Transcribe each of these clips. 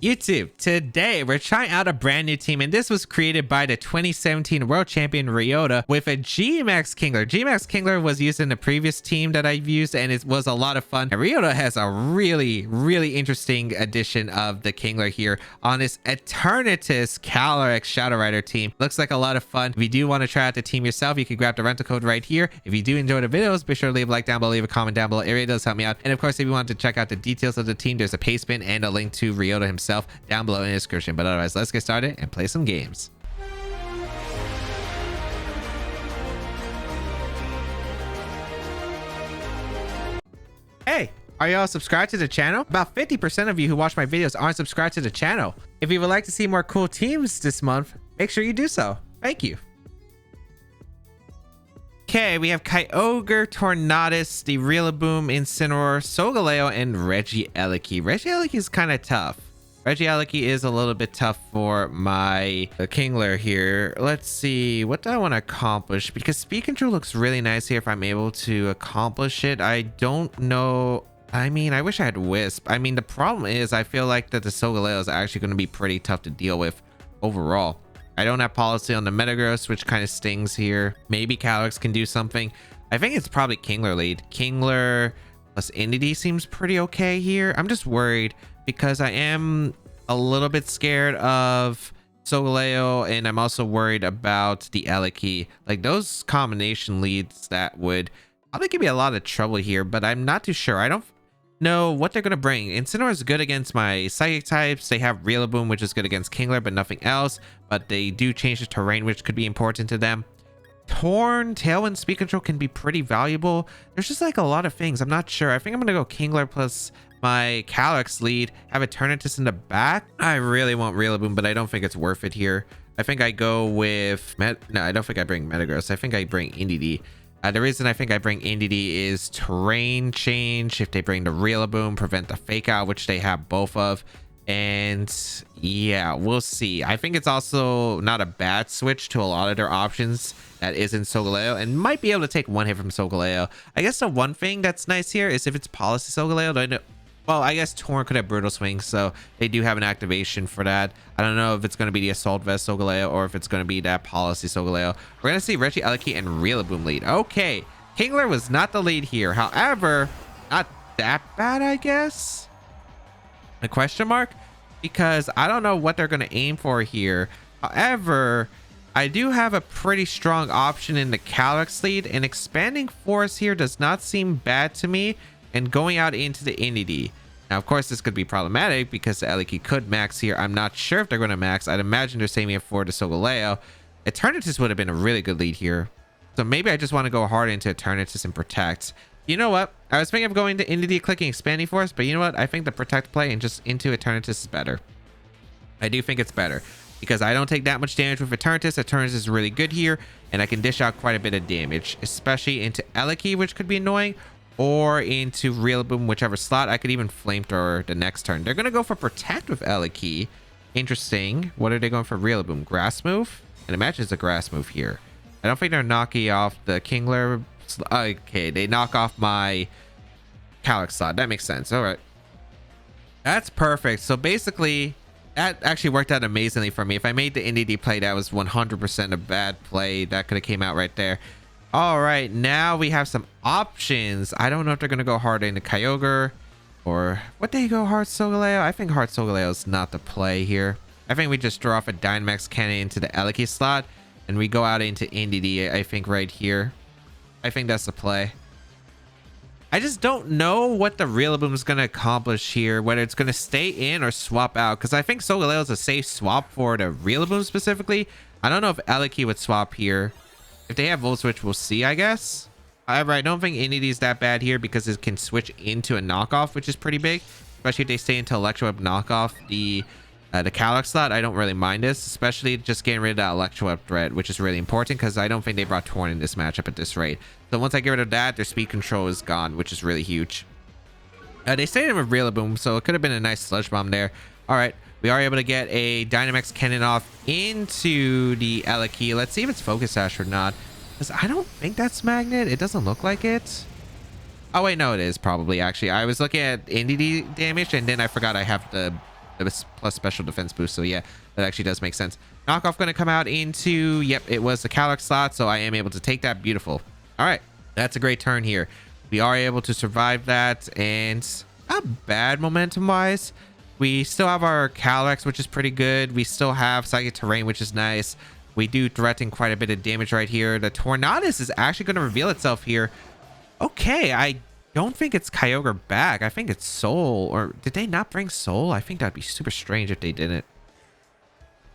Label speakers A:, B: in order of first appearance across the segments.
A: YouTube, today we're trying out a brand new team, and this was created by the 2017 World Champion Ryota with a Gigantamax Kingler. Gigantamax Kingler was used in the previous team that I've used, and it was a lot of fun. And Ryota has a really interesting addition of the Kingler here on this Eternatus Calyrex Shadow Rider team. Looks like a lot of fun. If you do want to try out the team yourself, you can grab the rental code right here. If you do enjoy the videos, be sure to leave a like down below, leave a comment down below. It really does help me out. And of course, if you want to check out the details of the team, there's a paste bin and a link to Ryota himself down below in the description. But otherwise, let's get started and play some games. Hey, are y'all subscribed to the channel? About 50% of you who watch my videos aren't subscribed to the channel. If you would like to see more cool teams this month, make sure you do so. Thank you. Okay, we have Kyogre, Tornadus, the Rillaboom, Incineroar, Solgaleo, and Regieleki. Regieleki is kind of tough. Regieleki is a little bit tough for my Kingler here. Let's see, what do I want to accomplish? Because speed control looks really nice here if I'm able to accomplish it. I don't know. I mean, I wish I had Wisp. I mean, the problem is I feel like that the Solgaleo is actually going to be pretty tough to deal with overall. I don't have policy on the Metagross, which kind of stings here. Maybe Calyrex can do something. I think it's probably Kingler lead. Kingler plus Indeedee seems pretty okay here. I'm just worried because I am a little bit scared of Solgaleo, and I'm also worried about the Eleki. Like, those combination leads that would probably give me a lot of trouble here, but I'm not too sure. I don't know what they're going to bring. Incineroar is good against my psychic types. They have Rillaboom, which is good against Kingler, but nothing else. But they do change the terrain, which could be important to them. Torn, Tailwind, speed control can be pretty valuable. There's just like a lot of things. I'm not sure. I think I'm going to go Kingler plus my Calyrex lead, have Eternatus in the back. I really want Rillaboom, but I don't think it's worth it here. I think I go with no, I don't think I bring Metagross. I think I bring Indeedee. The reason I think I bring Indeedee is terrain change. If they bring the Rillaboom, prevent the fake out, which they have both of. And yeah, we'll see. I think it's also not a bad switch to a lot of their options that isn't Solgaleo, and might be able to take one hit from Solgaleo. I guess the one thing that's nice here is if it's policy Solgaleo, well, I guess Torn could have Brutal Swing, so they do have an activation for that. I don't know if it's going to be the Assault Vest Solgaleo or if it's going to be that policy Solgaleo. We're going to see Regieleki and Rillaboom lead. Okay, Kingler was not the lead here. However, not that bad, I guess. A question mark? Because I don't know what they're going to aim for here. However, I do have a pretty strong option in the Calyrex lead, and expanding Force here does not seem bad to me, and going out into the Indeedee. Now, of course, this could be problematic because the Eleki could max here. I'm not sure if they're going to max. I'd imagine they're saving it for the Solgaleo. Eternatus would have been a really good lead here. So maybe I just want to go hard into Eternatus and Protect. You know what? I was thinking of going to Indeedee, clicking Expanding Force, but you know what? I think the Protect play and just into Eternatus is better. I do think it's better because I don't take that much damage with Eternatus. Eternatus is really good here, and I can dish out quite a bit of damage, especially into Eleki, which could be annoying, or into Rillaboom, whichever slot. I could even Flamethrower the next turn. They're going to go for Protect with Eleki. Interesting. What are they going for Rillaboom? Grass move? And imagine it's a grass move here. I don't think they're knocking off the Kingler. Okay, they knock off my Calyrex slot. That makes sense. All right. That's perfect. So basically, that actually worked out amazingly for me. If I made the Indeedee play, that was 100% a bad play. That could have came out right there. All right, now we have some options. I don't know if they're going to go hard into Kyogre or what they go hard Solgaleo. I think hard Solgaleo is not the play here. I think we just throw off a Dynamax Cannon into the Eleki slot and we go out into Indeedee, I think, right here. I think that's the play. I just don't know what the Rillaboom is going to accomplish here, whether it's going to stay in or swap out, because I think Solgaleo is a safe swap for the Rillaboom specifically. I don't know if Eleki would swap here. If they have Volt Switch, we'll see, I guess. However, I don't think Indeedee is that bad here because it can switch into a knockoff, which is pretty big. Especially if they stay into Electro Web knockoff the Calyrex slot. I don't really mind this, especially just getting rid of that Electro Web threat, which is really important because I don't think they brought Torn in this matchup at this rate. So once I get rid of that, their speed control is gone, which is really huge. They stayed in with Rillaboom, so it could have been a nice Sludge Bomb there. All right. We are able to get a Dynamax Cannon off into the Eleki. Let's see if it's Focus Sash or not. Because I don't think that's Magnet. It doesn't look like it. Oh, wait, no, it is probably, actually. I was looking at Indeedee damage, and then I forgot I have the plus special defense boost. So yeah, that actually does make sense. Knockoff going to come out into, yep, it was the Calyx slot, so I am able to take that. Beautiful. All right, that's a great turn here. We are able to survive that, and not bad momentum wise. We still have our Calyx, which is pretty good. We still have Psychic Terrain, which is nice. We do threaten quite a bit of damage right here. The Tornadus is actually going to reveal itself here. Okay, I don't think it's Kyogre back. I think it's Soul. Or did they not bring Soul? I think that'd be super strange if they didn't.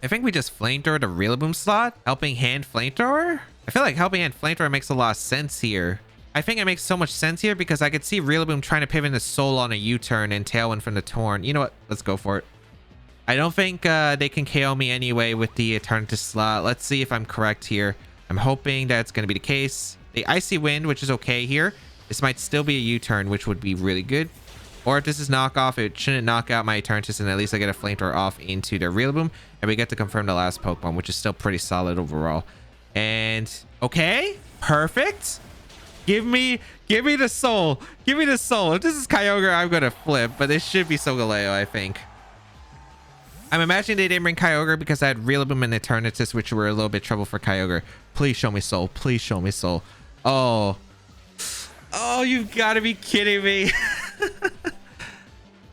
A: I think we just Flamethrower the Rillaboom slot. Helping Hand Flamethrower? I feel like Helping Hand Flamethrower makes a lot of sense here. I think it makes so much sense here because I could see Rillaboom trying to pivot into Soul on a U-turn and Tailwind from the Torn. You know what? Let's go for it. I don't think they can KO me anyway with the Eternatus slot. Let's see if I'm correct here. I'm hoping that's going to be the case. The Icy Wind, which is okay here. This might still be a U-turn, which would be really good. Or if this is knockoff, it shouldn't knock out my Eternatus, and at least I get a Flamethrower off into the Rillaboom, and we get to confirm the last Pokemon, which is still pretty solid overall. And okay, perfect. Give me the Soul. Give me the Soul. If this is Kyogre, I'm gonna flip, but this should be Solgaleo, I think. I'm imagining they didn't bring Kyogre because I had Rillaboom and Eternatus, which were a little bit trouble for Kyogre. Please show me Soul. Please show me Soul. Oh, you've got to be kidding me.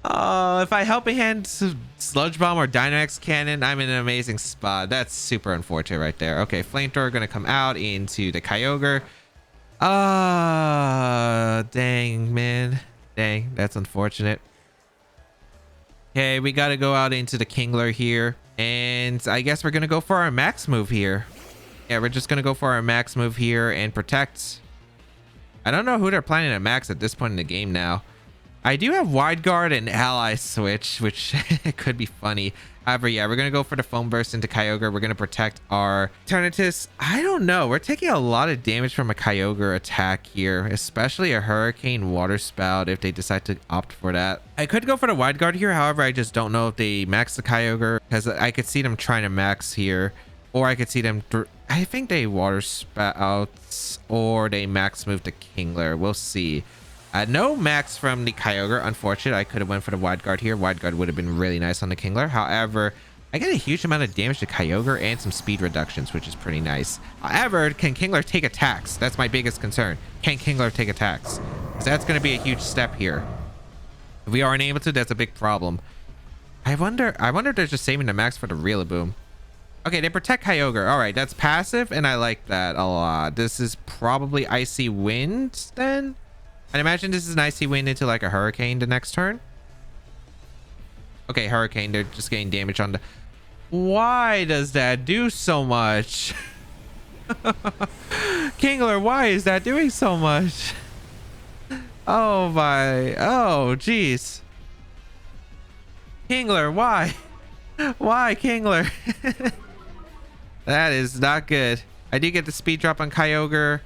A: Oh, if I Helping Hand Sludge Bomb or Dynamax Cannon, I'm in an amazing spot. That's super unfortunate right there. Okay, Flamethrower going to come out into the Kyogre. Dang, man. Dang, that's unfortunate. Okay, we got to go out into the Kingler here. And I guess we're going to go for our max move here. Yeah, we're just going to go for our max move here and protect. I don't know who they're planning to max at this point in the game now. I do have Wide Guard and Ally Switch, which could be funny. However, yeah, we're going to go for the Foam Burst into Kyogre. We're going to protect our Eternatus. I don't know. We're taking a lot of damage from a Kyogre attack here, especially a Hurricane Water Spout if they decide to opt for that. I could go for the Wide Guard here. However, I just don't know if they max the Kyogre because I could see them trying to max here. Or I could see them... I think they Water Spouts or they max move the Kingler. We'll see. No max from the Kyogre. Unfortunate. I could have went for the Wide Guard here. Wide Guard would have been really nice on the Kingler. However, I get a huge amount of damage to Kyogre and some speed reductions, which is pretty nice. However, can Kingler take attacks? That's my biggest concern. Can Kingler take attacks? Because that's going to be a huge step here. If we aren't able to, that's a big problem. I wonder if they're just saving the max for the Rillaboom. Okay, they protect Kyogre. All right, that's passive, and I like that a lot. This is probably Icy Wind, then? I'd imagine this is an Icy Wind into like a Hurricane the next turn. Okay, Hurricane, they're just getting damage on the... Why does that do so much? Kingler, why is that doing so much? Oh my... Oh, jeez. Kingler, why? Why, Kingler? That is not good. I did get the speed drop on Kyogre,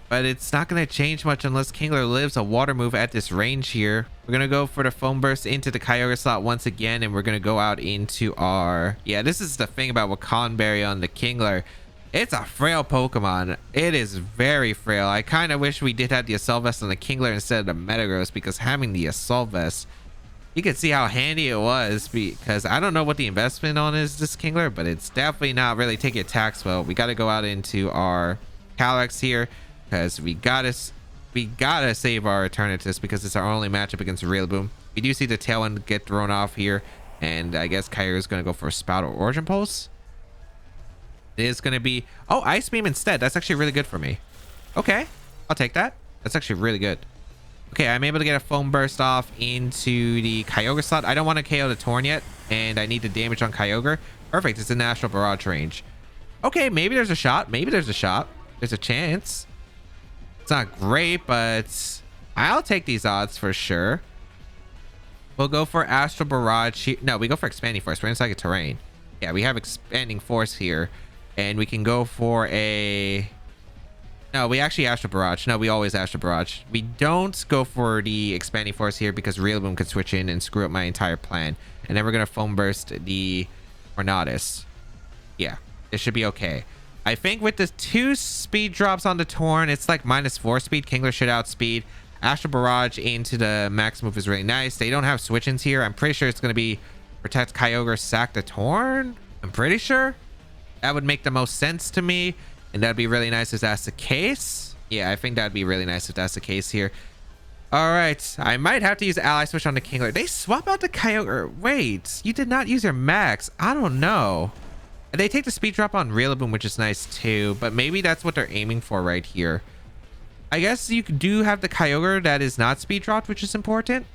A: but it's not going to change much unless Kingler lives a water move at this range here. We're going to go for the Foam Burst into the Kyogre slot once again, and we're going to go out into our... Yeah, this is the thing about Wakanberry on the Kingler. It's a frail Pokemon. It is very frail. I kind of wish we did have the Assault Vest on the Kingler instead of the Metagross, because having the Assault Vest, you can see how handy it was, because I don't know what the investment on is this Kingler, but it's definitely not really taking attacks well. We got to go out into our Calyx here, because we gotta save our Eternatus, because it's our only matchup against Rillaboom. We do see the Tailwind get thrown off here, and I guess Kyogre is going to go for a Spout or Origin Pulse. It is going to be... Oh, Ice Beam instead. That's actually really good for me. Okay, I'll take that. That's actually really good. Okay, I'm able to get a Foam Burst off into the Kyogre slot. I don't want to KO the Torn yet, and I need the damage on Kyogre. Perfect, it's in Astral Barrage range. Okay, maybe there's a shot. Maybe there's a shot. There's a chance. It's not great, but I'll take these odds for sure. We'll go for Astral Barrage. No, we go for Expanding Force. We're in Psychic Terrain. Yeah, we have Expanding Force here, and we can go for a... No, we actually Astral Barrage. No, we always Astral Barrage. We don't go for the Expanding Force here because Rillaboom could switch in and screw up my entire plan. And then we're going to Foam Burst the Tornadus. Yeah, this should be okay. I think with the 2 speed drops on the Torn, it's like -4 speed. Kingler should outspeed. Astral Barrage into the max move is really nice. They don't have switch-ins here. I'm pretty sure it's going to be Protect Kyogre, sack the Torn. I'm pretty sure that would make the most sense to me. And that'd be really nice if that's the case. Yeah, I think that'd be really nice if that's the case here. All right, I might have to use Ally Switch on the Kingler. They swap out the Kyogre. Wait, you did not use your max. I don't know. They take the speed drop on Rillaboom, which is nice too, but maybe that's what they're aiming for right here. I guess you do have the Kyogre that is not speed dropped, which is important.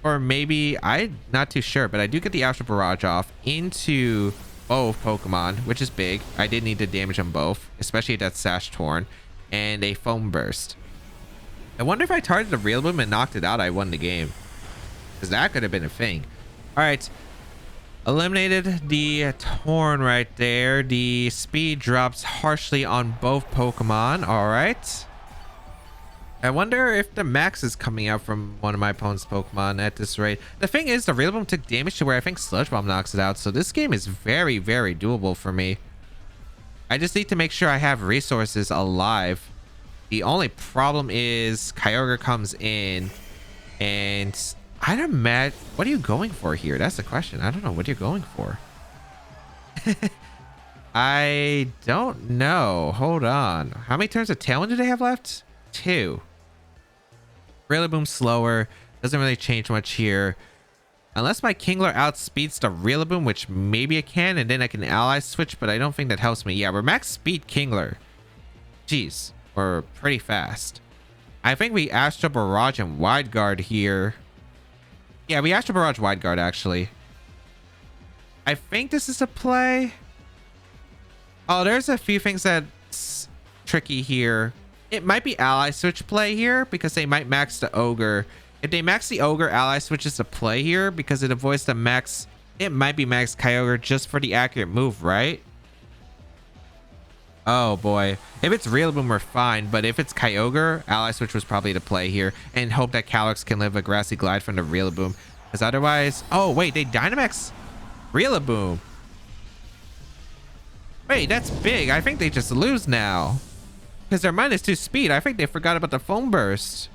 A: Or maybe, I'm not too sure, but I do get the Astral Barrage off into both Pokemon, which is big. I did need to damage them both, especially that Sash Torn and a Foam Burst. I wonder if I targeted the Rillaboom and knocked it out, I won the game. Because that could have been a thing. All right. Eliminated the Torn right there. The speed drops harshly on both Pokemon. All right. I wonder if the max is coming out from one of my opponent's Pokemon at this rate. The thing is, the Rillaboom took damage to where I think Sludge Bomb knocks it out. So this game is very, very doable for me. I just need to make sure I have resources alive. The only problem is Kyogre comes in and I don't imagine. What are you going for here? That's the question. I don't know what you're going for. I don't know. Hold on. How many turns of Tailwind do they have left? 2. Rillaboom slower. Doesn't really change much here. Unless my Kingler outspeeds the Rillaboom, which maybe it can, and then I can Ally Switch, but I don't think that helps me. Yeah, we're max speed Kingler. Jeez. We're pretty fast. I think we Astral Barrage and Wide Guard here. Yeah, we Astral Barrage Wide Guard, actually. I think this is a play. Oh, there's a few things that's tricky here. It might be Ally Switch play here because they might max the Ogre. If they max the Ogre, Ally Switch is a play here because it avoids the max. It might be max Kyogre just for the accurate move, right? Oh boy. If it's Rillaboom, we're fine. But if it's Kyogre, Ally Switch was probably the play here. And hope that Calyrex can live a Grassy Glide from the Rillaboom. Because otherwise... Oh, wait. They Dynamax Rillaboom. Wait, that's big. I think they just lose now. Because they're -2 speed. I think they forgot about the Foam Burst.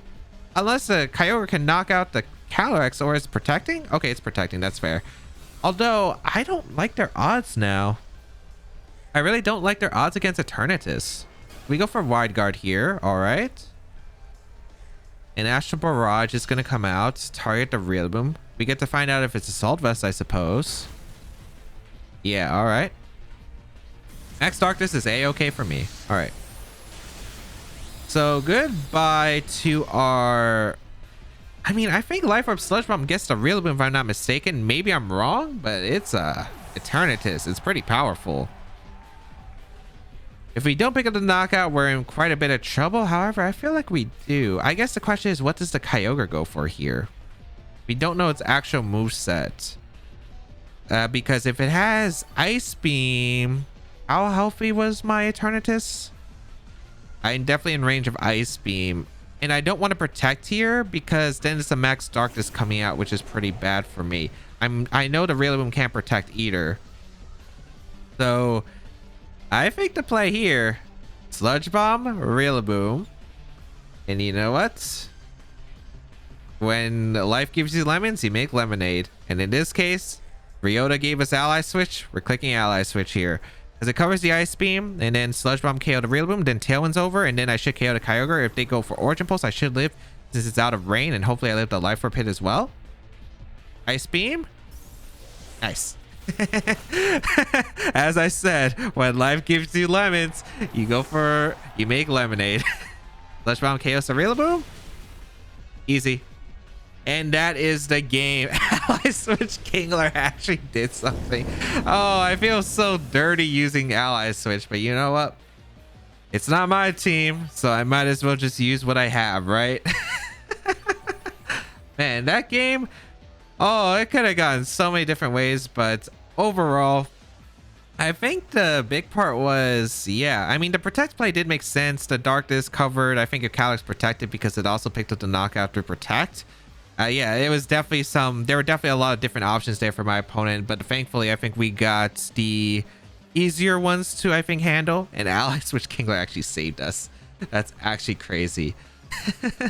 A: Unless the Kyogre can knock out the Calyrex, or is protecting? Okay, it's protecting. That's fair. Although, I don't like their odds now. I really don't like their odds against Eternatus. We go for Wide Guard here. All right. And Astral Barrage is going to come out. Target the Rillaboom. We get to find out if it's Assault Vest, I suppose. Yeah, all right. Max Darkness is A-okay for me. All right. So goodbye to our... I mean, I think Life Orb Sludge Bomb gets the Rillaboom if I'm not mistaken. Maybe I'm wrong, but it's Eternatus. It's pretty powerful. If we don't pick up the knockout, we're in quite a bit of trouble. However, I feel like we do. I guess the question is, what does the Kyogre go for here? We don't know its actual moveset. Because if it has Ice Beam, how healthy was my Eternatus? I'm definitely in range of Ice Beam. And I don't want to protect here because then it's a Max Darkness coming out, which is pretty bad for me. I know the Rillaboom can't protect either. So... I think the play here, Sludge Bomb, Rillaboom. And you know what? When life gives you lemons, you make lemonade. And in this case, Ryota gave us Ally Switch. We're clicking Ally Switch here. Because it covers the Ice Beam, and then Sludge Bomb KO the Rillaboom, then Tailwind's over, and then I should KO the Kyogre. If they go for Origin Pulse, I should live since it's out of rain, and hopefully I live the Life Orb hit as well. Ice Beam. Nice. As I said, when life gives you lemons, you make lemonade. Sludge Bomb KOs the Rillaboom. Easy. And that is the game. Ally Switch Kingler actually did something. Oh, I feel so dirty using Ally Switch, but you know what? It's not my team, so I might as well just use what I have, right? Man, that game... Oh, it could have gone so many different ways, but overall, I think the big part was, yeah, I mean, the protect play did make sense. The darkness covered, I think, if Calyrex protected because it also picked up the knockout through protect. Yeah, it was definitely there were definitely a lot of different options there for my opponent, but thankfully, I think we got the easier ones to, I think, handle, and Ally Switch Kingler actually saved us. That's actually crazy.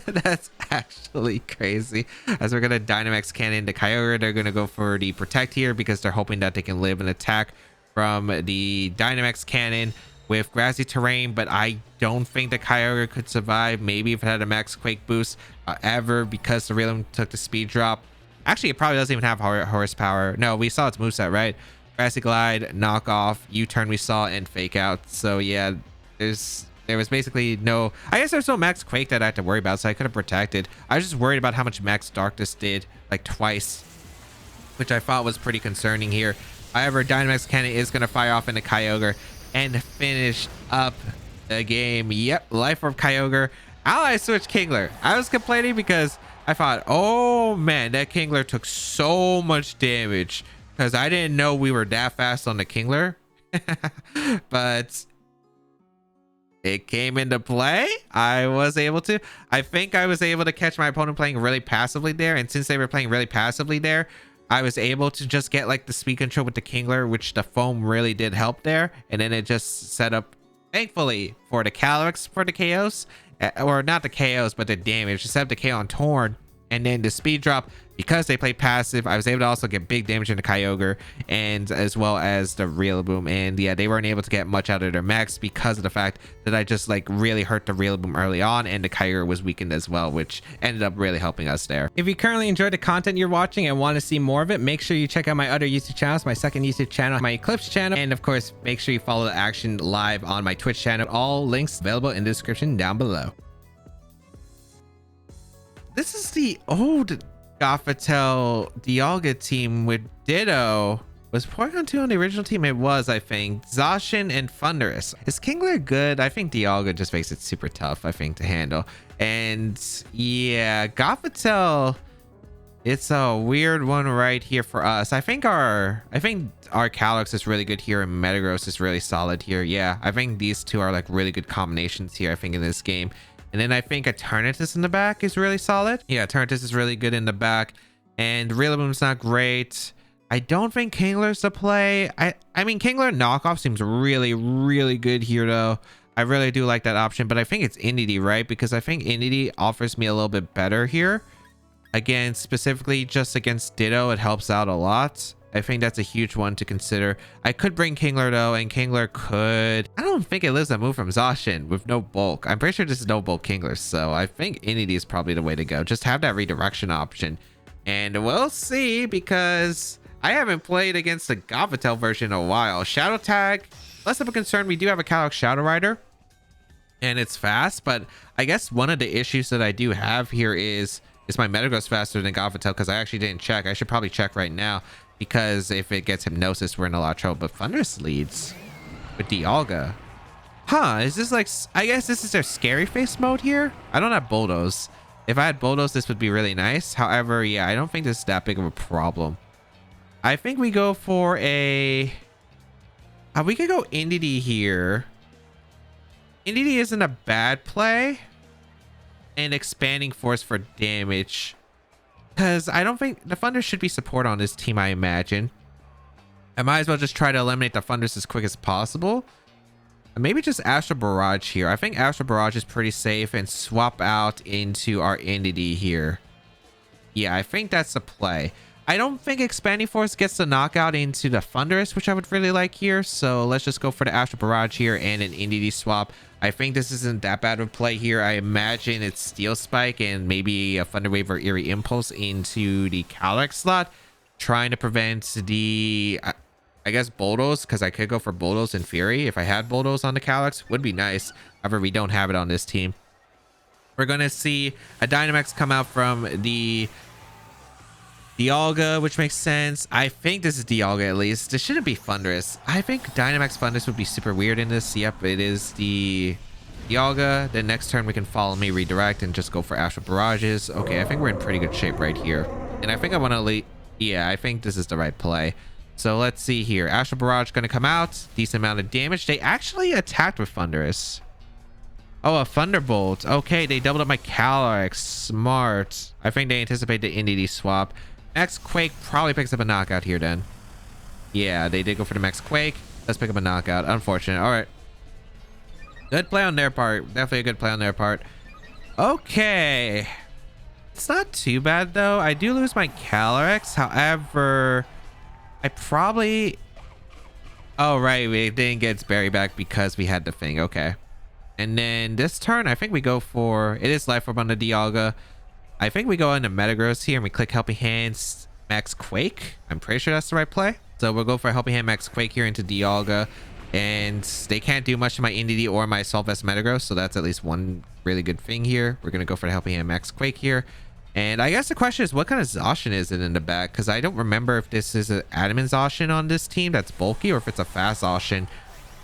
A: That's actually crazy. As we're gonna Dynamax Cannon the Kyogre, they're gonna go for the Protect here because they're hoping that they can live an attack from the Dynamax Cannon with grassy terrain, but I don't think the Kyogre could survive. Maybe if it had a max Quake boost. However, because the Realm took the speed drop, actually it probably doesn't even have horsepower. No, we saw its moveset, right? Grassy Glide, Knockoff, U-Turn we saw, and Fake Out. So yeah, there was basically no, I guess there's no max Quake that I had to worry about, so I could have protected. I was just worried about how much max Darkness did, like twice, which I thought was pretty concerning here. However, Dynamax Cannon is going to fire off into Kyogre and finish up the game. Yep, Life Orb Kyogre. Ally switch Kingler. I was complaining because I thought, oh man, that Kingler took so much damage because I didn't know we were that fast on the Kingler. But it came into play. I think I was able to catch my opponent playing really passively there, and since they were playing really passively there, I was able to just get like the speed control with the Kingler, which the foam really did help there, and then it just set up thankfully for the Calyrex for the KOs, or not the KOs but the damage. It set up the KO on Torn, and then the speed drop. Because they played passive, I was able to also get big damage into Kyogre, and as well as the Rillaboom. And yeah, they weren't able to get much out of their max because of the fact that I just like really hurt the Rillaboom early on, and the Kyogre was weakened as well, which ended up really helping us there. If you currently enjoy the content you're watching and want to see more of it, make sure you check out my other YouTube channels, my second YouTube channel, my Eclipse channel, and of course, make sure you follow the action live on my Twitch channel. All links available in the description down below. This is the old Gothitelle Dialga team with Ditto. Was Porygon 2 on the original team? It was, I think. Zacian and Thundurus. Is Kingler good? I think Dialga just makes it super tough, I think, to handle. And yeah, Gothitelle, it's a weird one right here for us. I think our Calyrex is really good here, and Metagross is really solid here. Yeah, I think these two are like really good combinations here, I think, in this game. And then I think Eternatus in the back is really solid. Yeah, Eternatus is really good in the back. And Rillaboom's not great. I don't think Kingler's the play. I mean, Kingler knockoff seems really, really good here, though. I really do like that option. But I think it's Inity, right? Because I think Inity offers me a little bit better here. Again, specifically just against Ditto, it helps out a lot. I think that's a huge one to consider. I could bring Kingler though, and Kingler could... I don't think it lives a move from Zacian with no bulk. I'm pretty sure this is no bulk Kingler, so I think Inity is probably the way to go. Just have that redirection option. And we'll see, because I haven't played against the Gothitelle version in a while. Shadow Tag, less of a concern. We do have a Calyrex Shadow Rider, and it's fast, but I guess one of the issues that I do have here is my Metagross faster than Gothitelle, because I actually didn't check. I should probably check right now. Because if it gets Hypnosis, we're in a lot of trouble. But Thundurus leads with Dialga. Huh, is this like... I guess this is their Scary Face mode here? I don't have Bulldoze. If I had Bulldoze, this would be really nice. However, yeah, I don't think this is that big of a problem. I think we go for a... we could go Indeedee here. Indeedee isn't a bad play. And Expanding Force for damage. Because I don't think the Thunder should be support on this team, I imagine. I might as well just try to eliminate the Thunders as quick as possible. And maybe just Astral Barrage here. I think Astral Barrage is pretty safe, and swap out into our Indeedee here. Yeah, I think that's the play. I don't think Expanding Force gets the knockout into the Thundurus, which I would really like here. So let's just go for the Astral Barrage here and an Indeedee swap. I think this isn't that bad of a play here. I imagine it's Steel Spike and maybe a Thunder Wave or Eerie Impulse into the Calyrex slot, trying to prevent the, I guess, Bulldoze, because I could go for Bulldoze and Fury. If I had Bulldoze on the Calyrex, would be nice. However, we don't have it on this team. We're going to see a Dynamax come out from the Dialga, which makes sense. I think this is Dialga at least. This shouldn't be Thundurus. I think Dynamax Thundurus would be super weird in this. Yep, it is the Dialga. Then next turn we can follow me, redirect, and just go for Astral Barrages. Okay, I think we're in pretty good shape right here. And I think I want to lead. Yeah, I think this is the right play. So let's see here. Astral Barrage going to come out. Decent amount of damage. They actually attacked with Thundurus. Oh, a Thunderbolt. Okay, they doubled up my Calyrex. Smart. I think they anticipate the Indeedee swap. Max Quake probably picks up a knockout here then. Yeah, they did go for the Max Quake. Let's pick up a knockout. Unfortunate. All right. Good play on their part. Definitely a good play on their part. Okay. It's not too bad though. I do lose my Calyrex. However, I probably... Oh, right. We didn't get its berry back because we had the thing. Okay. And then this turn, I think we go for... It is Life Orb on the Dialga. I think we go into Metagross here and we click Helping Hands Max Quake. I'm pretty sure that's the right play. So we'll go for Helping Hand Max Quake here into Dialga. And they can't do much to my Indeedee or my Solvest Metagross. So that's at least one really good thing here. We're going to go for the Helping Hand Max Quake here. And I guess the question is, what kind of Zacian is it in the back? Because I don't remember if this is an Adamant Zacian on this team that's bulky or if it's a fast Zacian.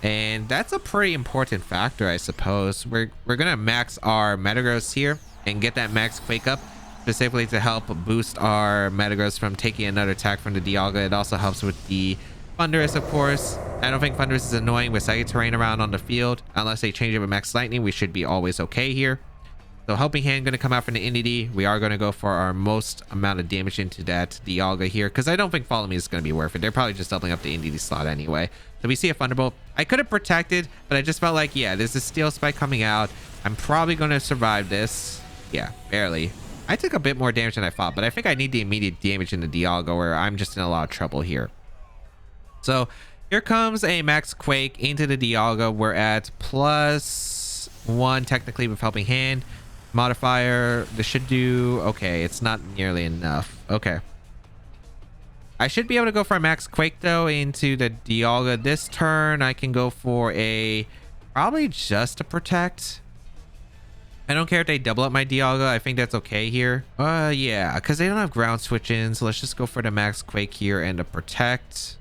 A: And that's a pretty important factor, I suppose. We're going to max our Metagross here and get that Max Quake up, specifically to help boost our Metagross from taking another attack from the Dialga. It also helps with the Thundurus, of course. I don't think Thundurus is annoying with Psychic Terrain around on the field. Unless they change it with Max Lightning, we should be always okay here. So Helping Hand going to come out from the Indeedee. We are going to go for our most amount of damage into that Dialga here, because I don't think Follow Me is going to be worth it. They're probably just doubling up the Indeedee slot anyway. So we see a Thunderbolt. I could have protected, but I just felt like, yeah, there's a Steel Spike coming out. I'm probably going to survive this. Yeah, barely. I took a bit more damage than I thought, but I think I need the immediate damage in the Dialga, where I'm just in a lot of trouble here. So here comes a Max Quake into the Dialga. We're at +1 technically with Helping Hand. Modifier, this should do... Okay, it's not nearly enough. Okay. I should be able to go for a Max Quake, though, into the Dialga. This turn, I can go for a... Probably just to protect. I don't care if they double up my Dialga. I think that's okay here. Yeah, because they don't have ground switch-in, so let's just go for the Max Quake here and a protect.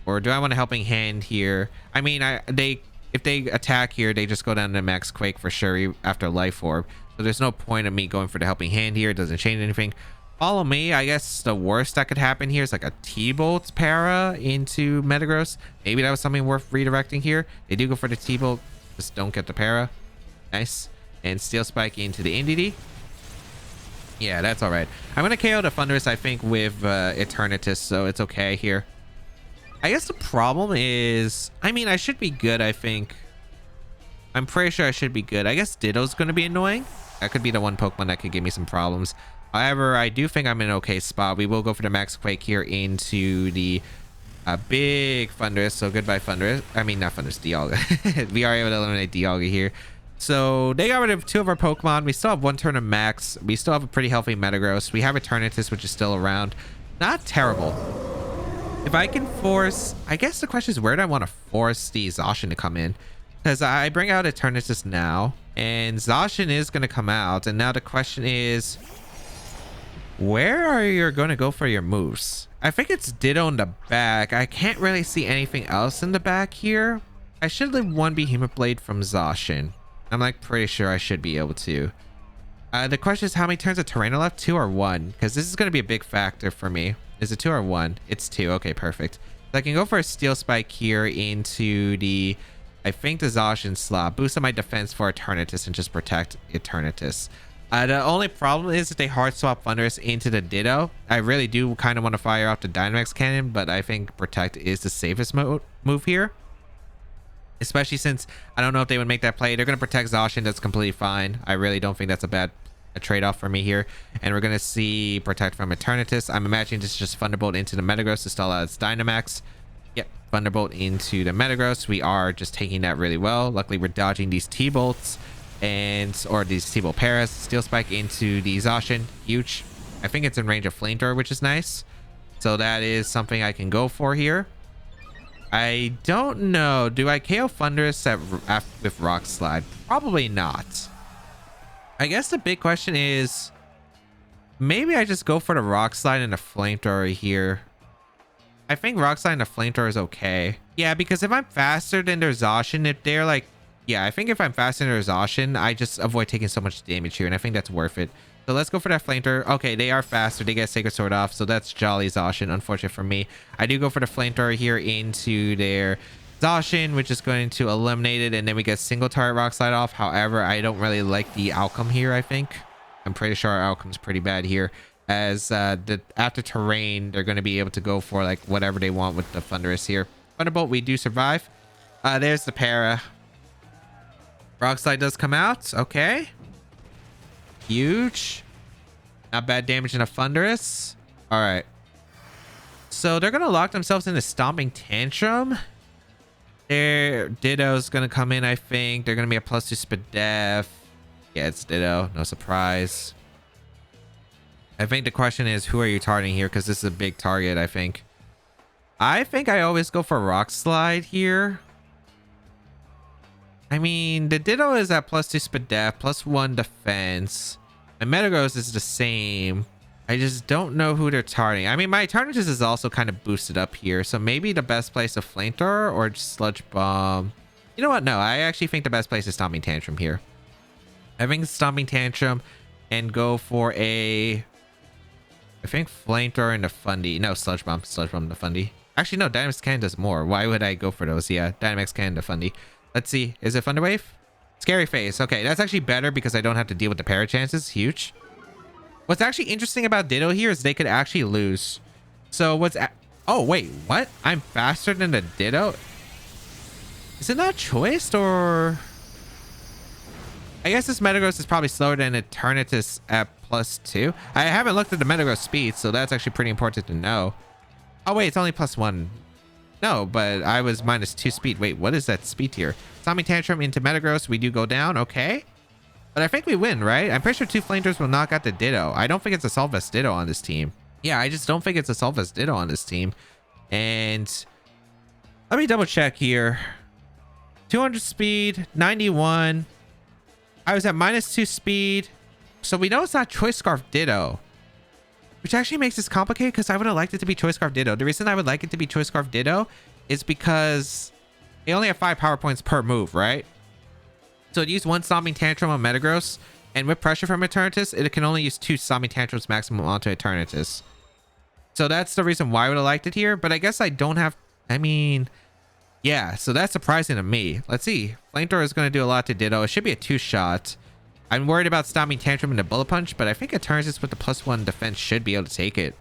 A: Or do I want a Helping Hand here? I mean, if they attack here, they just go down to Max Quake for sure after Life Orb. So there's no point of me going for the Helping Hand here. It doesn't change anything. Follow Me, I guess the worst that could happen here is like a T-Bolt para into Metagross. Maybe that was something worth redirecting here. They do go for the T-Bolt. Just don't get the para. Nice. And Steel Spike into the Indeedee. Yeah, that's all right. I'm going to KO the Thundurus, I think, with Eternatus, so it's okay here. I guess the problem is... I mean, I should be good, I think. I'm pretty sure I should be good. I guess Ditto's going to be annoying. That could be the one Pokemon that could give me some problems. However, I do think I'm in an okay spot. We will go for the Max Quake here into the big Thundurus. So goodbye, Thundurus. I mean, not Thundurus, Dialga. We are able to eliminate Dialga here. So they got rid of 2 of our Pokemon. We still have 1 turn of Max. We still have a pretty healthy Metagross. We have Eternatus, which is still around. Not terrible. If I can force... I guess the question is, where do I want to force the Zacian to come in? Because I bring out Eternatus now, and Zacian is going to come out. And now the question is, where are you going to go for your moves? I think it's Ditto in the back. I can't really see anything else in the back here. I should leave 1 Behemoth Blade from Zacian. I'm like pretty sure I should be able to. The question is, how many turns of terrain are left? 2 or 1? Because this is going to be a big factor for me. Is it 2 or 1? It's 2. Okay, perfect. So I can go for a Steel Spike here into the... I think the Zacian slot. Boost up my defense for Eternatus and just protect Eternatus. The only problem is that they hard swap Thundurus into the Ditto. I really do kind of want to fire off the Dynamax Cannon, but I think Protect is the safest move here. Especially since I don't know if they would make that play. They're going to protect Zacian. That's completely fine. I really don't think that's a bad trade-off for me here. And we're going to see Protect from Eternatus. I'm imagining this is just Thunderbolt into the Metagross to stall out its Dynamax. Yep, Thunderbolt into the Metagross. We are just taking that really well. Luckily, we're dodging these T-Bolts or these T-Bolt Paras. Steel Spike into the Zacian. Huge. I think it's in range of Flamethrower, which is nice. So that is something I can go for here. I don't know. Do I KO Thundurus with Rock Slide? Probably not. I guess the big question is, maybe I just go for the Rock Slide and the Flamethrower here. I think Rock Slide and the Flamethrower is okay. Yeah, because if I'm faster than their Zacian, if they're like... Yeah, I think if I'm faster than their Zacian, I just avoid taking so much damage here, and I think that's worth it. So let's go for that Flamethrower. Okay, they are faster. They get Sacred Sword off, so that's jolly Zacian. Unfortunate for me. I do go for the Flamethrower here into their Zacian, which is going to eliminate it, and then we get single target Rock Slide off. However, I don't really like the outcome here, I think. I'm pretty sure our outcome's pretty bad here. As after terrain, they're going to be able to go for like whatever they want with the Thundurus here. Thunderbolt, we do survive. There's the para. Rock Slide does come out. Okay. huge. Not bad damage in a Thunderous. All right. So they're going to lock themselves into Stomping Tantrum. Their Ditto's going to come in, I think. They're going to be a +2 Spadef. Yeah, it's Ditto. No surprise. I think the question is, who are you targeting here? Because this is a big target, I think. I think I always go for Rock Slide here. I mean, the Ditto is at +2 Spadef, +1 defense. And Metagross is the same. I just don't know who they're targeting. I mean, my Eternatus is also kind of boosted up here. So maybe the best place is Flamethrower or Sludge Bomb. You know what? No, I actually think the best place is Stomping Tantrum here. I think Stomping Tantrum and go for a... I think Flamethrower and the Fundy. No, Sludge Bomb. Sludge Bomb and the Fundy. Actually, no, Dynamax Cannon does more. Why would I go for those? Yeah, Dynamax Cannon and the Fundy. Let's see. Is it Thunder Wave? Scary Face. Okay, that's actually better because I don't have to deal with the para chances. Huge. What's actually interesting about Ditto here is they could actually lose. So what's... Oh, wait. What? I'm faster than the Ditto? Is it not choiced or... I guess this Metagross is probably slower than Eternatus at +2. I haven't looked at the Metagross speed, so that's actually pretty important to know. Oh, wait. It's only +1. No, but I was -2 speed. Wait, what is that speed tier? Stomping Tantrum into Metagross. We do go down. Okay. But I think we win, right? I'm pretty sure 2 Flamethrowers will knock out the Ditto. I don't think it's a Solvest Ditto on this team. Yeah, I just don't think it's a Solvest Ditto on this team. And let me double check here. 200 speed, 91. I was at -2 speed. So we know it's not Choice Scarf Ditto. Which actually makes this complicated because I would have liked it to be Choice Scarf Ditto. The reason I would like it to be Choice Scarf Ditto is because they only have 5 power points per move, right? So it used 1 Stomping Tantrum on Metagross, and with pressure from Eternatus, it can only use 2 Stomping Tantrums maximum onto Eternatus. So that's the reason why I would have liked it here, but I guess I don't have... I mean... Yeah, so that's surprising to me. Let's see. Flamethrower is going to do a lot to Ditto. It should be a 2-shot. I'm worried about Stomping Tantrum and the Bullet Punch, but I think Eternatus with the +1 defense should be able to take it.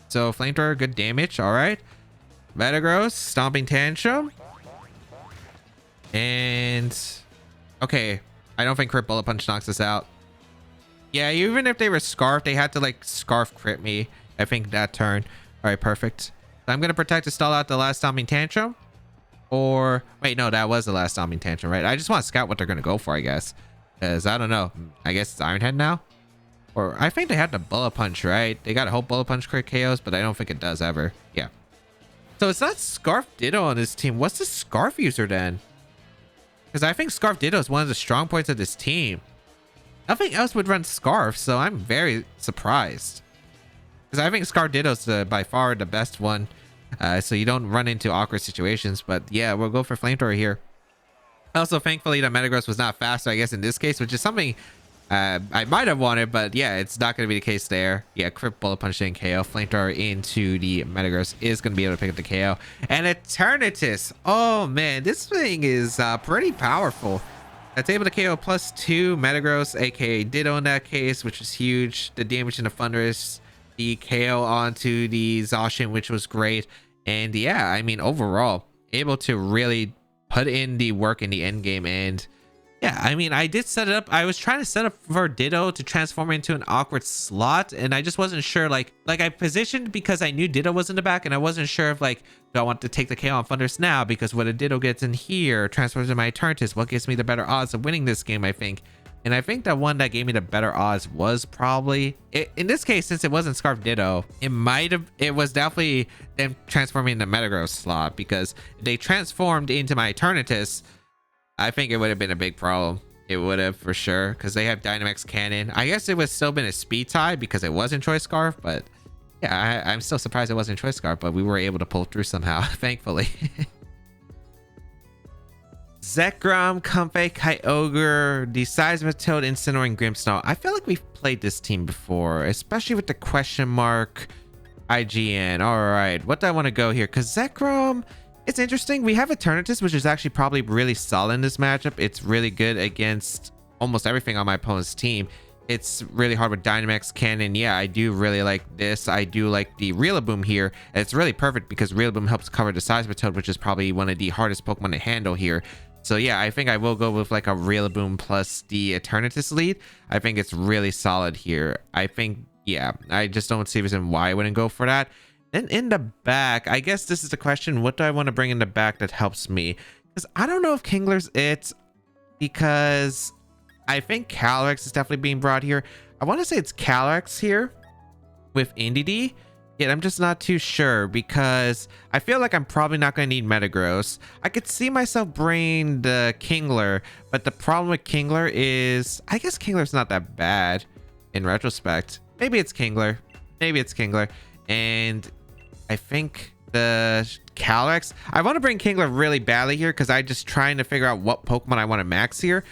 A: So Flamethrower, good damage. All right. Metagross, Stomping Tantrum. And... Okay. I don't think Crit Bullet Punch knocks us out. Yeah, even if they were Scarf, they had to like Scarf crit me. I think that turn. All right, perfect. So I'm going to protect to stall out the last Stomping Tantrum. Or... Wait, no, that was the last Stomping Tantrum, right? I just want to scout what they're going to go for, I guess. Because I don't know. I guess it's Iron Head now? Or I think they had the Bullet Punch, right? They got a whole Bullet Punch crit KOs, but I don't think it does ever. Yeah. So it's not Scarf Ditto on this team. What's the Scarf user then? Because I think Scarf Ditto is one of the strong points of this team. Nothing else would run Scarf, so I'm very surprised. Because I think Scarf Ditto is by far the best one. So you don't run into awkward situations. But yeah, we'll go for Flamethrower here. Also, thankfully, the Metagross was not faster, I guess, in this case, which is something I might have wanted, but yeah, it's not going to be the case there. Yeah, Crit Bullet Punch and KO. Flamethrower into the Metagross is going to be able to pick up the KO. And Eternatus. Oh, man, this thing is pretty powerful. That's able to KO +2 Metagross, aka Ditto in that case, which is huge. The damage in the Thunderous, the KO onto the Zacian, which was great. And yeah, I mean, overall, able to really put in the work in the end game. And yeah, I mean, I did set it up. I was trying to set up for Ditto to transform into an awkward slot, and I just wasn't sure. Like I positioned because I knew Ditto was in the back, and I wasn't sure if like, do I want to take the KO on Thunderous now? Because what a Ditto gets in here transfers to my Eternatus. What gives me the better odds of winning this game, I think. And I think the one that gave me the better odds was probably in this case, since it wasn't Scarf Ditto, it was definitely them transforming the Metagross slot, because they transformed into my Eternatus. I think it would have been a big problem. It would have for sure, because they have Dynamax Cannon. I guess it would still been a speed tie because it wasn't Choice Scarf, but yeah, I'm still surprised it wasn't Choice Scarf, but we were able to pull through somehow, thankfully. Zekrom, Comfey, Kyogre, the Seismitoad, Incineroar, and Grimmsnarl. I feel like we've played this team before, especially with the question mark IGN. All right, what do I want to go here? Because Zekrom, it's interesting. We have Eternatus, which is actually probably really solid in this matchup. It's really good against almost everything on my opponent's team. It's really hard with Dynamax Cannon. Yeah, I do really like this. I do like the Rillaboom here. And it's really perfect because Rillaboom helps cover the Seismitoad, which is probably one of the hardest Pokemon to handle here. So yeah, I think I will go with like a Rillaboom plus the Eternatus lead. I think it's really solid here. I think, yeah, I just don't see a reason why I wouldn't go for that. Then in the back, I guess this is the question. What do I want to bring in the back that helps me? Because I don't know if Kingler's it, because I think Calyrex is definitely being brought here. I want to say it's Calyrex here with Indeedee. Yet I'm just not too sure because I feel like I'm probably not going to need Metagross. I could see myself bringing the Kingler, but the problem with Kingler is I guess Kingler's not that bad in retrospect. Maybe it's Kingler. Maybe it's Kingler. And I think the Calyrex, I want to bring Kingler really badly here because I'm just trying to figure out what Pokemon I want to max here.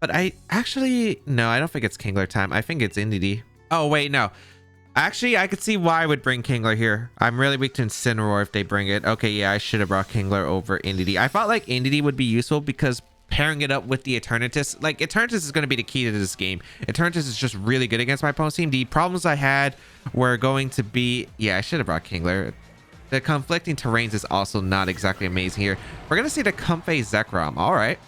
A: But I actually, no, I don't think it's Kingler time. I think it's Indeedee. Oh, wait, no. Actually, I could see why I would bring Kingler here. I'm really weak to Incineroar if they bring it. Okay, yeah, I should have brought Kingler over Indeedee. I thought like Indeedee would be useful because pairing it up with the Eternatus, like Eternatus is going to be the key to this game. Eternatus is just really good against my opponent's team. The problems I had were going to be, yeah, I should have brought Kingler. The conflicting terrains is also not exactly amazing here. We're going to see the Comfey Zekrom. All right.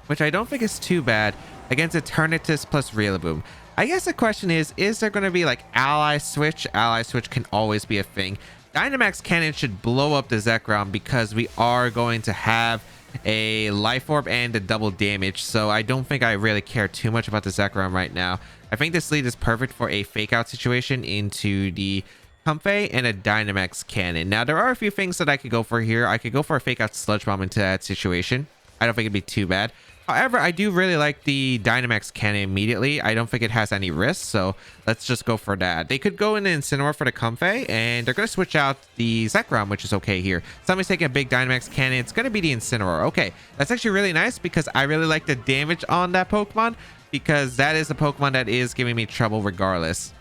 A: Which I don't think is too bad against Eternatus plus Rillaboom. I guess the question is there going to be like ally switch? Ally switch can always be a thing. Dynamax Cannon should blow up the Zekrom because we are going to have a Life Orb and a double damage. So I don't think I really care too much about the Zekrom right now. I think this lead is perfect for a fake out situation into the Comfey and a Dynamax Cannon. Now there are a few things that I could go for here. I could go for a fake out Sludge Bomb into that situation. I don't think it'd be too bad. However, I do really like the Dynamax Cannon immediately. I don't think it has any risk, so let's just go for that. They could go into Incineroar for the Comfey, and they're going to switch out the Zekrom, which is okay here. Somebody's taking a big Dynamax Cannon. It's going to be the Incineroar. Okay, that's actually really nice because I really like the damage on that Pokemon because that is a Pokemon that is giving me trouble regardless.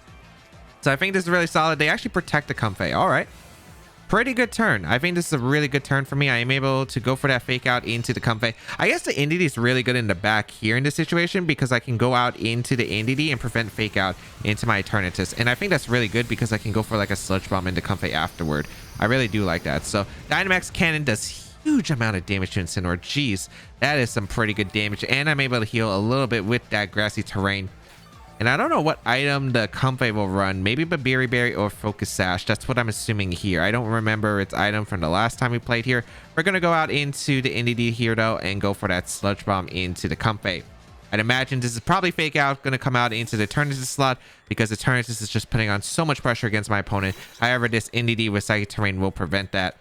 A: So I think this is really solid. They actually protect the Comfey. All right. Pretty good turn. I think this is a really good turn for me. I am able to go for that fake out into the Comfey. I guess the Indeedee is really good in the back here in this situation because I can go out into the Indeedee and prevent fake out into my Eternatus. And I think that's really good because I can go for like a Sludge Bomb into Comfey afterward. I really do like that. So Dynamax Cannon does huge amount of damage to Incineroar. Jeez, that is some pretty good damage. And I'm able to heal a little bit with that grassy terrain. And I don't know what item the Comfey will run. Maybe Babiri Berry or Focus Sash. That's what I'm assuming here. I don't remember its item from the last time we played here. We're going to go out into the Indeedee here, though, and go for that Sludge Bomb into the Comfey. I'd imagine this is probably fake out, going to come out into the Eternatus slot because the Eternatus is just putting on so much pressure against my opponent. However, this Indeedee with Psychic Terrain will prevent that.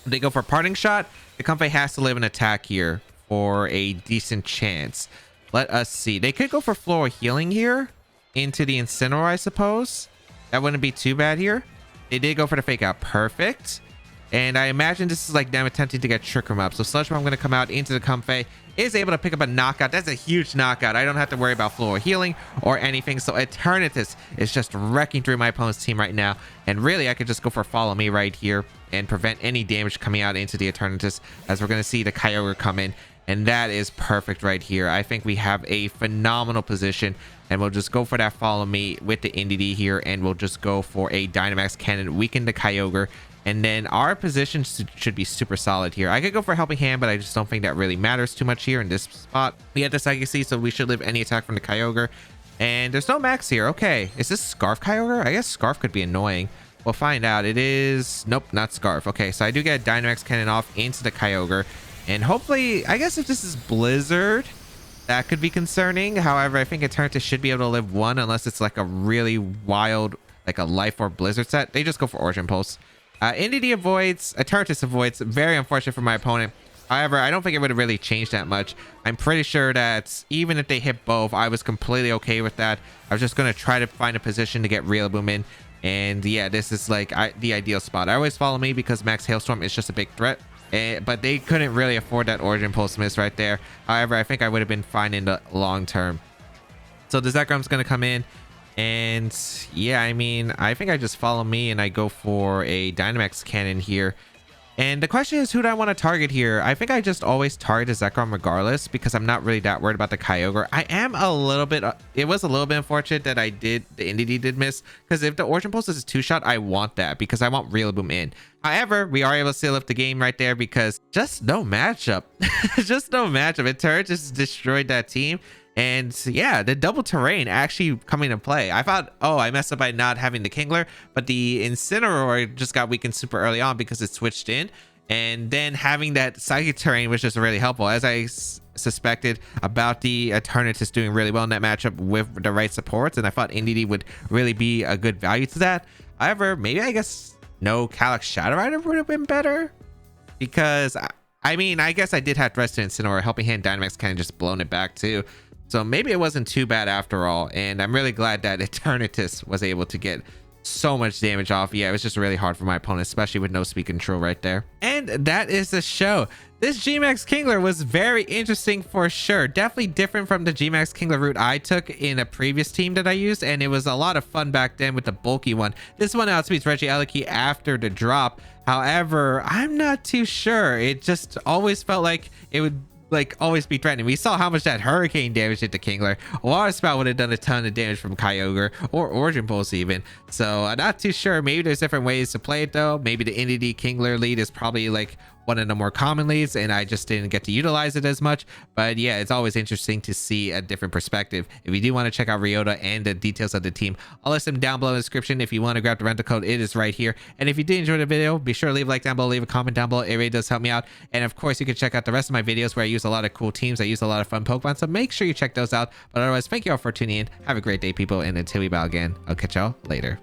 A: If they go for Parting Shot, the Comfey has to live an attack here for a decent chance. Let us see. They could go for Floral Healing here into the Incineroar, I suppose. That wouldn't be too bad here. They did go for the fake out. Perfect. And I imagine this is like them attempting to get Trick Room up. So Sludge Bomb going to come out into the Comfey. Is able to pick up a knockout. That's a huge knockout. I don't have to worry about Floral Healing or anything. So Eternatus is just wrecking through my opponent's team right now. And really, I could just go for Follow Me right here and prevent any damage coming out into the Eternatus as we're going to see the Kyogre come in. And that is perfect right here. I think we have a phenomenal position. And we'll just go for that Follow Me with the Indeedee here. And we'll just go for a Dynamax Cannon, weaken the Kyogre. And then our position should be super solid here. I could go for Helping Hand, but I just don't think that really matters too much here in this spot. We have the Psychic Sea, so we should live any attack from the Kyogre. And there's no max here. Okay. Is this Scarf Kyogre? I guess Scarf could be annoying. We'll find out. It is... Nope, not Scarf. Okay, so I do get a Dynamax Cannon off into the Kyogre. And hopefully, I guess if this is Blizzard, that could be concerning. However, I think Eternatus should be able to live one unless it's like a really wild, like a Life or Blizzard set. They just go for Origin Pulse. Indeedee avoids, Eternatus avoids. Very unfortunate for my opponent. However, I don't think it would have really changed that much. I'm pretty sure that even if they hit both, I was completely okay with that. I was just going to try to find a position to get Rillaboom in. And yeah, this is like the ideal spot. I always Follow Me because Max Hailstorm is just a big threat. But they couldn't really afford that Origin Pulse miss right there. However, I think I would have been fine in the long term. So the Zekrom's going to come in. And yeah, I mean, I think I just Follow Me and I go for a Dynamax Cannon here. And the question is, who do I want to target here? I think I just always target a Zekrom regardless because I'm not really that worried about the Kyogre. I am a little bit, it was a little bit unfortunate that the Indeedee did miss, because if the Origin Pulse is a 2-shot, I want that because I want Rillaboom in. However, we are able to seal up the game right there because just no matchup. Just no matchup. It turret just destroyed that team. And yeah, the double terrain actually coming into play. I thought, oh, I messed up by not having the Kingler, but the Incineroar just got weakened super early on because it switched in. And then having that psychic terrain was just really helpful, as I suspected about the Eternatus doing really well in that matchup with the right supports. And I thought Indeedee would really be a good value to that. However, maybe I guess no Calyx Shadow Rider would have been better, because I mean, I guess I did have Rest and Incineroar. Helping Hand Dynamax kind of just blown it back too. So maybe it wasn't too bad after all. And I'm really glad that Eternatus was able to get so much damage off. Yeah, it was just really hard for my opponent, especially with no speed control right there. And that is the show. This Gmax Kingler was very interesting for sure. Definitely different from the Gmax Kingler route I took in a previous team that I used, and it was a lot of fun back then with the bulky one. This one outspeeds Regieleki after the drop. However, I'm not too sure. It just always felt like it would always be threatening. We saw how much that hurricane damage did to Kingler. Water Spout would have done a ton of damage from Kyogre or Origin Pulse even. So I'm not too sure. Maybe there's different ways to play it though. Maybe the Indeedee Kingler lead is probably like one of the more common leads, and I just didn't get to utilize it as much. But yeah, it's always interesting to see a different perspective. If you do want to check out Ryota and the details of the team, I'll list them down below in the description. If you want to grab the rental code, it is right here. And if you did enjoy the video, be sure to leave a like down below, leave a comment down below. It really does help me out. And of course, you can check out the rest of my videos where I use a lot of cool teams. I use a lot of fun Pokemon, so make sure you check those out. But otherwise, thank you all for tuning in. Have a great day, people, and until we bow again, I'll catch y'all later.